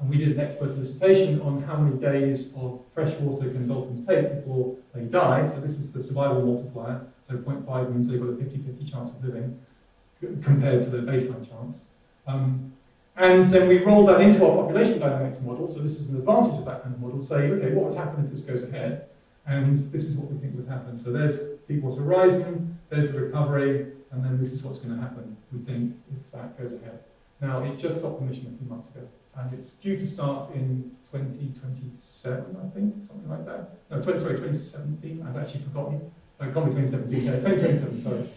And we did an expert elicitation on how many days of fresh water can dolphins take before they die. So this is the survival multiplier. So 0.5 means they've got a 50-50 chance of living compared to their baseline chance. And then we rolled that into our population dynamics model. So this is an advantage of that kind of model. Say, okay, what would happen if this goes ahead? And this is what we think would happen. So there's Deepwater Horizon, there's the recovery, and then this is what's going to happen, we think, if that goes ahead. Now, it just got permission a few months ago, and it's due to start in 2027, I think, something like that. No, 2017, I've actually forgotten. It can't be 2017, yeah, 2027, sorry.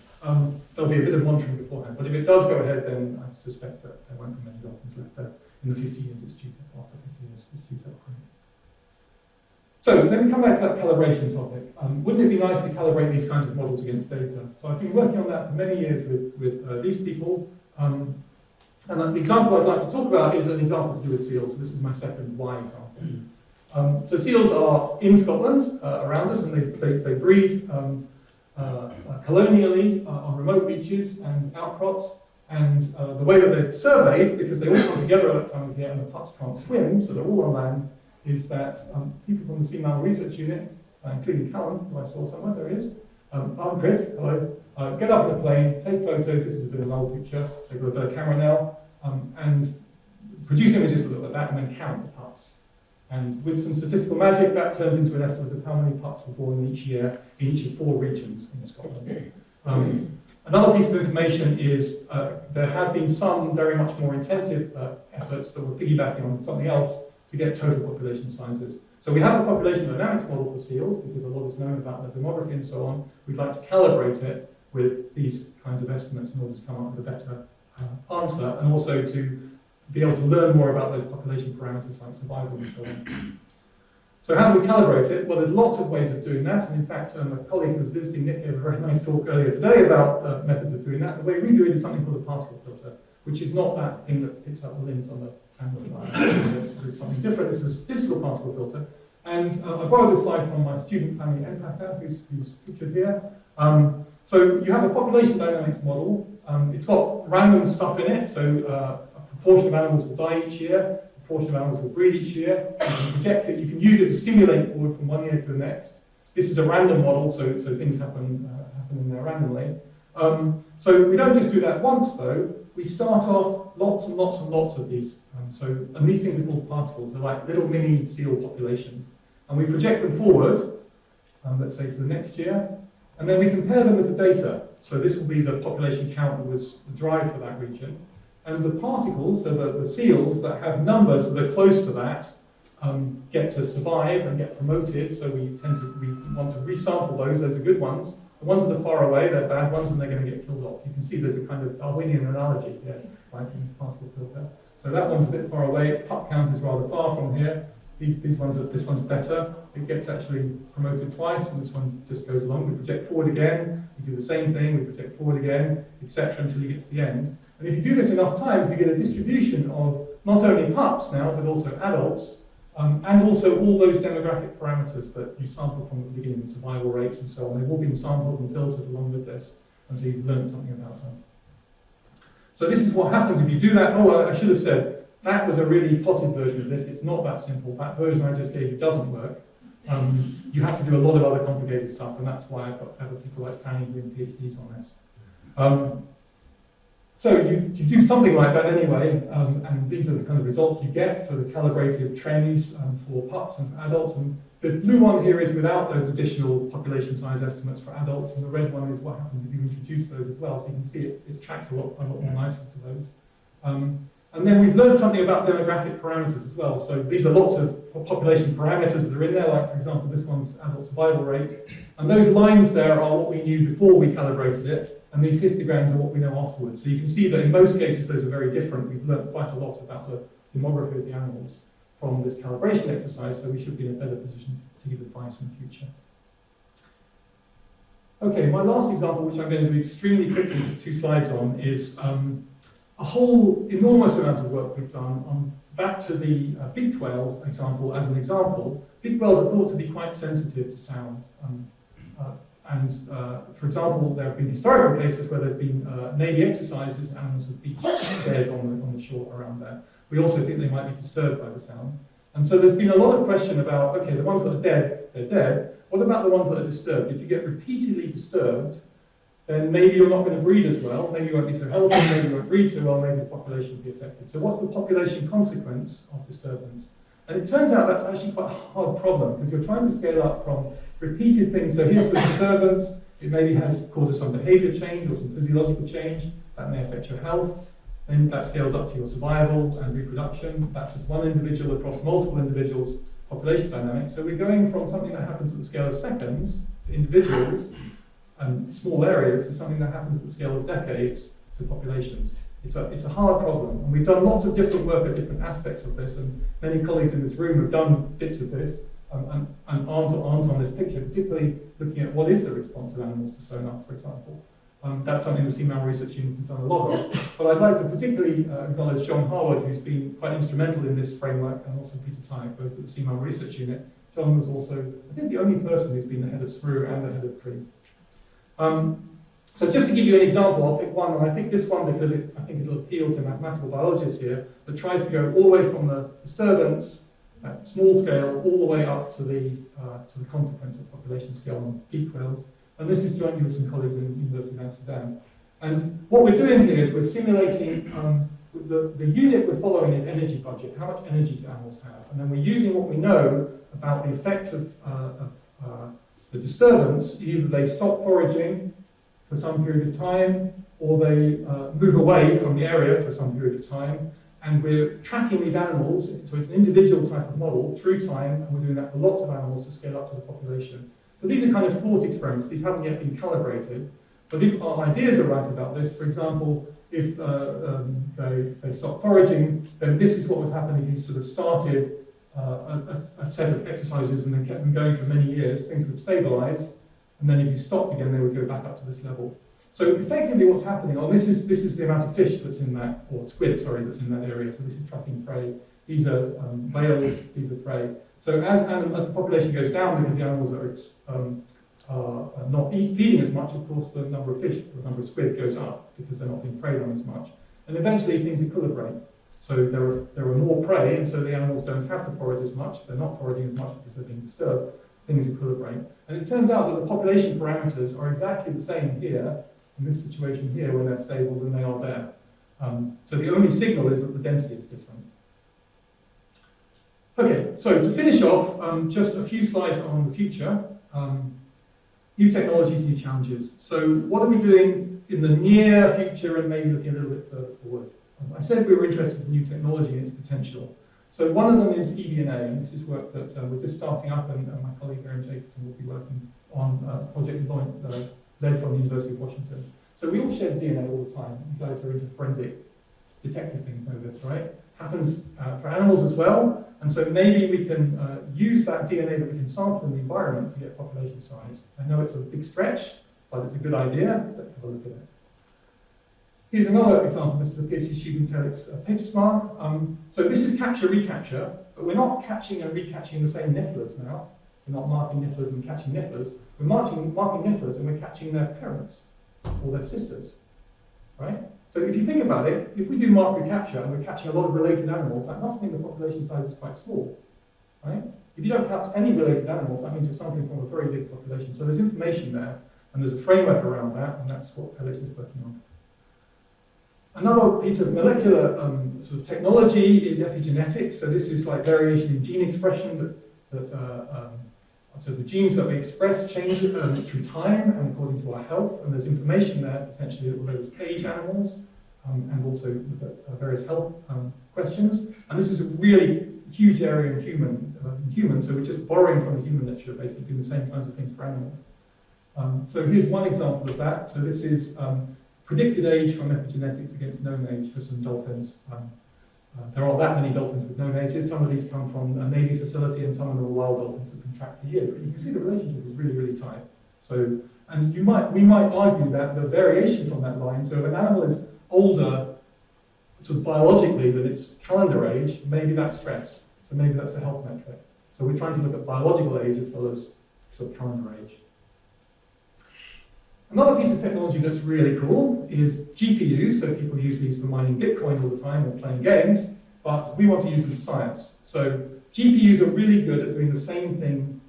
There'll be a bit of monitoring beforehand, but if it does go ahead, then I suspect that there won't be many dolphins left there in the 50 years it's due to, after 50 years it's due to operate. So let me come back to that calibration topic. Wouldn't it be nice to calibrate these kinds of models against data? So I've been working on that for many years with these people. And the example I'd like to talk about is an example to do with seals. So this is my second Y example. So seals are in Scotland around us, and they breed colonially on remote beaches and outcrops. And the way that they're surveyed, because they all come together at that time of year and the pups can't swim, so they're all on land, is that people from the Sea Mammal Research Unit, including Callum, who I saw somewhere, there he is. I'm Chris, hello. Get up in a plane, take photos, this is a bit of an old picture, so I've got a better camera now, and produce images that look like that, and then count the pups. And with some statistical magic, that turns into an estimate of how many pups were born each year in each of 4 regions in Scotland. Another piece of information is there have been some very much more intensive efforts that were piggybacking on something else to get total population sizes. So we have a population dynamics model for seals because a lot is known about their demography and so on. We'd like to calibrate it with these kinds of estimates in order to come up with a better answer, and also to be able to learn more about those population parameters like survival and so on. So how do we calibrate it? Well, there's lots of ways of doing that, and in fact, a colleague who was visiting Nick gave a very nice talk earlier today about methods of doing that. The way we do it is something called a particle filter, which is not that thing that picks up the limbs on the it's something different. It's a statistical particle filter. And I borrowed this slide from my student family Empatha, who's pictured here. So you have a population dynamics model. It's got random stuff in it, so a proportion of animals will die each year, a proportion of animals will breed each year. You can project it, you can use it to simulate forward from one year to the next. This is a random model, so things happen in there randomly. So we don't just do that once, though. We start off lots and lots and lots of these. And these things are called particles. They're like little mini seal populations. And we project them forward, let's say to the next year, and then we compare them with the data. So this will be the population count that was derived for that region. And the particles, so the seals that have numbers that are close to that, get to survive and get promoted. So we want to resample those are good ones. The ones that are far away, they're bad ones and they're going to get killed off. You can see there's a kind of Darwinian analogy here, right, in this particle filter. So that one's a bit far away, its pup count is rather far from here. This one's better. It gets actually promoted twice, and this one just goes along. We project forward again, we do the same thing, we project forward again, etc. until you get to the end. And if you do this enough times, you get a distribution of not only pups now, but also adults, and also all those demographic parameters that you sampled from the beginning, survival rates and so on. They've all been sampled and filtered along with this, and so you've learned something about them. So this is what happens if you do that. Oh, I should have said, that was a really potted version of this. It's not that simple. That version I just gave you doesn't work. You have to do a lot of other complicated stuff, and that's why I've got to have people like Fanny doing PhDs on this. So you do something like that anyway, and these are the kind of results you get for the calibrated trends for pups and for adults. And the blue one here is without those additional population size estimates for adults, and the red one is what happens if you introduce those as well. So you can see it tracks a lot more nicely to those. And then we've learned something about demographic parameters as well. So these are lots of population parameters that are in there, like for example, this one's adult survival rate. And those lines there are what we knew before we calibrated it, and these histograms are what we know afterwards. So you can see that in most cases those are very different. We've learned quite a lot about the demography of the animals from this calibration exercise, so we should be in a better position to give advice in the future. Okay, my last example, which I'm going to do extremely quickly, just 2 slides on, is a whole enormous amount of work we've done on back to the beaked whales example as an example. Beaked whales are thought to be quite sensitive to sound. For example, there have been historical cases where there have been Navy exercises, animals have been dead on the shore around there. We also think they might be disturbed by the sound. And so there's been a lot of question about, okay, the ones that are dead, they're dead. What about the ones that are disturbed? If you get repeatedly disturbed, then maybe you're not going to breed as well, maybe you won't be so healthy, maybe you won't breed so well, maybe the population will be affected. So what's the population consequence of disturbance? And it turns out that's actually quite a hard problem, because you're trying to scale up from repeated things. So here's the disturbance, it maybe causes some behavior change or some physiological change, that may affect your health. Then that scales up to your survival and reproduction. That's just one individual across multiple individuals' population dynamics. So we're going from something that happens at the scale of seconds to individuals and small areas to something that happens at the scale of decades to populations. It's a hard problem, and we've done lots of different work at different aspects of this, and many colleagues in this room have done bits of this and aren't on this picture, particularly looking at what is the response of animals to sonar, for example. That's something the Seamount Research Unit has done a lot of. But I'd like to particularly acknowledge John Harwood, who's been quite instrumental in this framework, and also Peter Tyke, both at the Seamount Research Unit. John was also, I think, the only person who's been the head of SMRU and the head of PRI. So just to give you an example, I'll pick one, and I pick this one because I think it'll appeal to mathematical biologists here, that tries to go all the way from the disturbance at small scale all the way up to the consequence of population scale on beaked whales. And this is jointly with some colleagues in the University of Amsterdam. And what we're doing here is we're simulating, the unit we're following is energy budget, how much energy do animals have? And then we're using what we know about the effects of the disturbance. Either they stop foraging for some period of time, or they move away from the area for some period of time, and we're tracking these animals, so it's an individual type of model through time, and we're doing that for lots of animals to scale up to the population. So these are kind of thought experiments. These haven't yet been calibrated, but if our ideas are right about this, for example, if they stop foraging, then this is what would happen if you sort of started a set of exercises and then kept them going for many years. Things would stabilize, and then if you stopped again, they would go back up to this level. So effectively what's happening, this is the amount of fish that's in that, or squid, sorry, that's in that area. So this is tracking prey. These are whales, these are prey. So as the population goes down because the animals are not feeding as much, of course the number of fish, the number of squid goes up because they're not being preyed on as much. And eventually things equilibrate. So there are more prey, and so the animals don't have to forage as much. They're not foraging as much because they're being disturbed. Things equilibrate. And it turns out that the population parameters are exactly the same here, in this situation here, when they're stable, than they are there. So the only signal is that the density is different. Okay, so to finish off, just a few slides on the future. New technologies, new challenges. So what are we doing in the near future and maybe looking a little bit further forward? I said we were interested in new technology and its potential. So one of them is eDNA, and this is work that we're just starting up, and my colleague Erin Jacobson will be working on a project led from the University of Washington. So we all shed DNA all the time. You guys are into forensic detective things, know this, right? Happens for animals as well. And so maybe we can use that DNA that we can sample in the environment to get population size. I know it's a big stretch, but it's a good idea. Let's have a look at it. Here's another example. This is a PhD student, Felix Pittsmar. So this is capture-recapture, but we're not catching and recatching the same nifflers now. We're not marking nifflers and catching nifflers. We're marking nifflers and we're catching their parents or their sisters, right? So if you think about it, if we do mark recapture and we're catching a lot of related animals, that must mean the population size is quite small, right? If you don't catch any related animals, that means you're sampling from a very big population. So there's information there, and there's a framework around that, and that's what Felix is working on. Another piece of molecular sort of technology is epigenetics. So this is like variation in gene expression so the genes that we express change through time and according to our health, and there's information there potentially that will let us age animals and also look at various health questions. And this is a really huge area in humans, so we're just borrowing from the human literature, basically doing the same kinds of things for animals. So here's one example of that. So this is predicted age from epigenetics against known age for some dolphins. There aren't that many dolphins with known ages. Some of these come from a Navy facility and some of them are wild dolphins that have been tracked for years. But you can see the relationship is really, really tight. So, and we might argue that the variation from that line, so if an animal is older sort of biologically than its calendar age, maybe that's stress. So maybe that's a health metric. So we're trying to look at biological age as well as sort of calendar age. Another piece of technology that's really cool is GPUs. So people use these for mining Bitcoin all the time or playing games, but we want to use them for science. So GPUs are really good at doing the same thing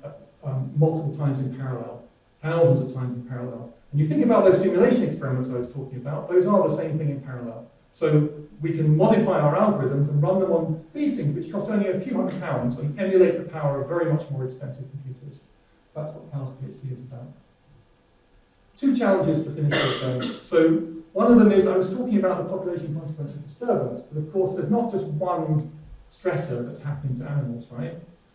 multiple times in parallel, thousands of times in parallel. And you think about those simulation experiments I was talking about, those are the same thing in parallel. So we can modify our algorithms and run them on these things, which cost only a few £100 and emulate the power of very much more expensive computers. That's what Hal's PhD is about. Two challenges to finish with. So one of them is I was talking about the population consequence of disturbance, but of course there's not just one stressor that's happening to animals, right?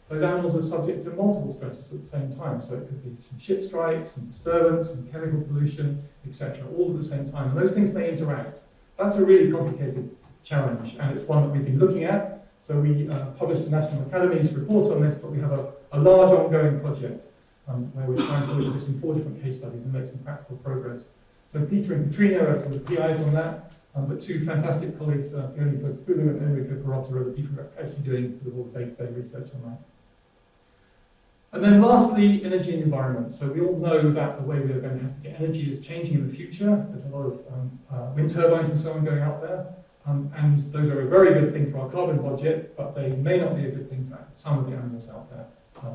Those animals are subject to multiple stressors at the same time. So it could be some ship strikes, some disturbance, some chemical pollution, etc., all at the same time. And those things may interact. That's a really complicated challenge, and it's one that we've been looking at. So we published the National Academy's report on this, but we have a large ongoing project where we're trying to look at this in 4 different case studies and make some practical progress. So Peter and Katrina are sort of PIs on that, but 2 fantastic colleagues, Fiona Fulu and Enrico Perotta, are the people who are actually doing sort of all the day-to-day research on that. And then lastly, energy and environment. So we all know that the way we are going to have to get energy is changing in the future. There's a lot of wind turbines and so on going out there. And those are a very good thing for our carbon budget, but they may not be a good thing for some of the animals out there.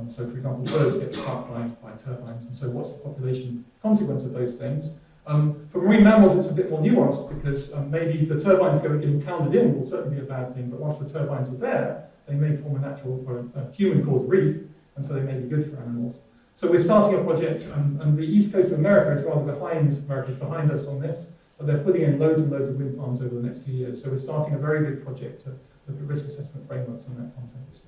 So, for example, birds get struck by turbines, and so what's the population consequence of those things? For marine mammals, it's a bit more nuanced because maybe the turbines getting pounded in will certainly be a bad thing, but once the turbines are there, they may form a natural or a human-caused reef, and so they may be good for animals. So we're starting a project, and the east coast of America is rather behind us on this, but they're putting in loads and loads of wind farms over the next few years. So we're starting a very big project to look at risk assessment frameworks in that context.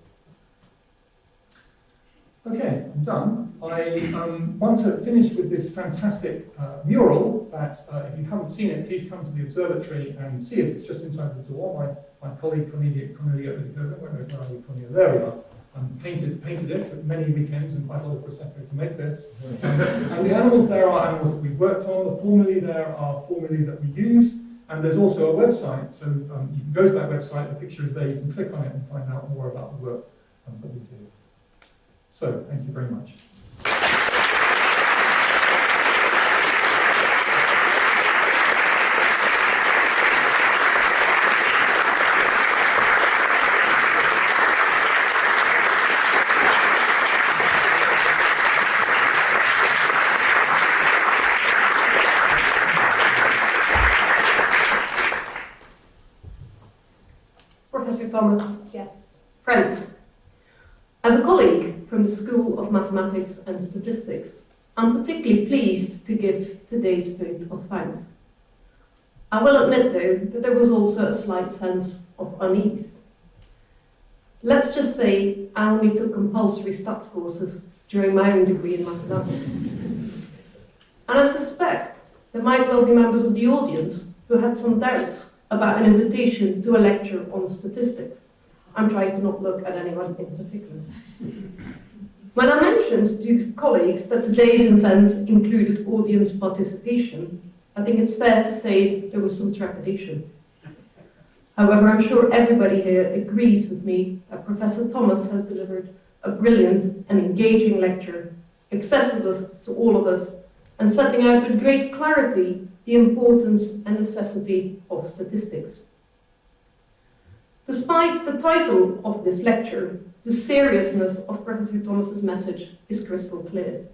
Okay, I'm done. I want to finish with this fantastic mural that, if you haven't seen it, please come to the observatory and see it. It's just inside the door. My colleague Cornelia, where are we, Cornelia? There we are. Painted it, took many weekends and quite a lot of prosecco to make this. And the animals there are animals that we've worked on. The formulae there are formulae that we use. And there's also a website, so you can go to that website, the picture is there, you can click on it and find out more about the work that we do. So, thank you very much.
Professor Thomas, guests, friends. As a colleague from the School of Mathematics and Statistics, I'm particularly pleased to give today's vote of thanks. I will admit, though, that there was also a slight sense of unease. Let's just say I only took compulsory stats courses during my own degree in mathematics. And I suspect there might well be members of the audience who had some doubts about an invitation to a lecture on statistics. I'm trying to not look at anyone in particular. When I mentioned to colleagues that today's event included audience participation, I think it's fair to say there was some trepidation. However, I'm sure everybody here agrees with me that Professor Thomas has delivered a brilliant and engaging lecture, accessible to all of us, and setting out with great clarity the importance and necessity of statistics. Despite the title of this lecture, the seriousness of Professor Thomas's message is crystal clear.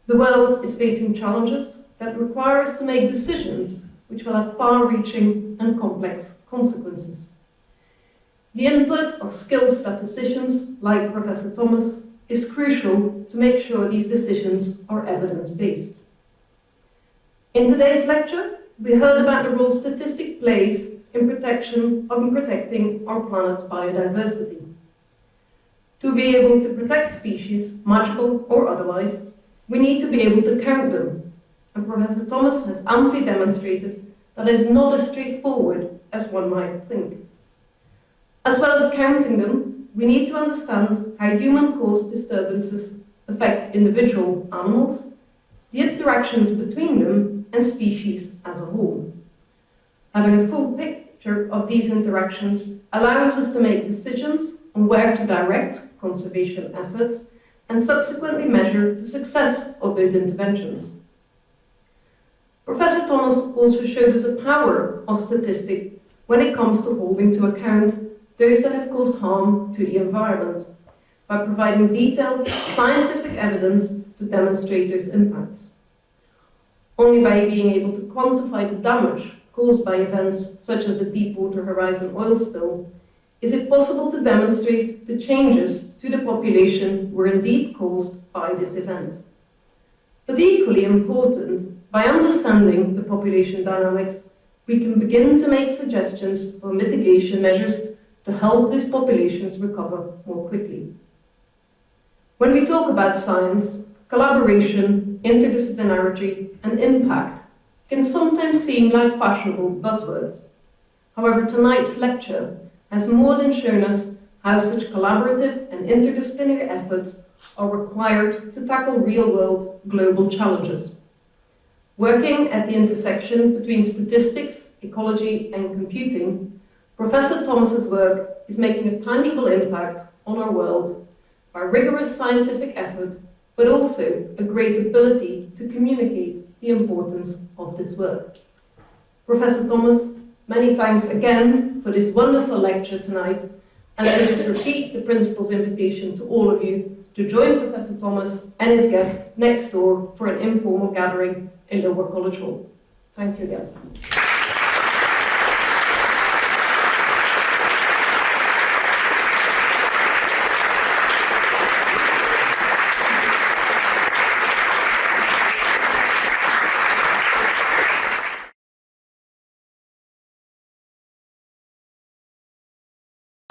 The world is facing challenges that require us to make decisions which will have far-reaching and complex consequences. The input of skilled statisticians like Professor Thomas is crucial to make sure these decisions are evidence-based. In today's lecture, we heard about the role statistics plays in protecting our planet's biodiversity. To be able to protect species, magical or otherwise, we need to be able to count them. And Professor Thomas has amply demonstrated that it is not as straightforward as one might think. As well as counting them, we need to understand how human-caused disturbances affect individual animals, the interactions between them, and species as a whole. Having a full picture of these interactions allows us to make decisions on where to direct conservation efforts and subsequently measure the success of those interventions. Professor Thomas also showed us the power of statistics when it comes to holding to account those that have caused harm to the environment by providing detailed scientific evidence to demonstrate those impacts. Only by being able to quantify the damage caused by events such as the Deepwater Horizon oil spill is it possible to demonstrate the changes to the population were indeed caused by this event. But equally important, by understanding the population dynamics, we can begin to make suggestions for mitigation measures to help these populations recover more quickly. When we talk about science, collaboration, interdisciplinarity, and impact can sometimes seem like fashionable buzzwords. However, tonight's lecture has more than shown us how such collaborative and interdisciplinary efforts are required to tackle real-world global challenges. Working at the intersection between statistics, ecology, and computing, Professor Thomas's work is making a tangible impact on our world by rigorous scientific effort, but also a great ability to communicate the importance of this work. Professor Thomas, many thanks again for this wonderful lecture tonight, and I wish to repeat the principal's invitation to all of you to join Professor Thomas and his guest next door for an informal gathering in Lower College Hall. Thank you again.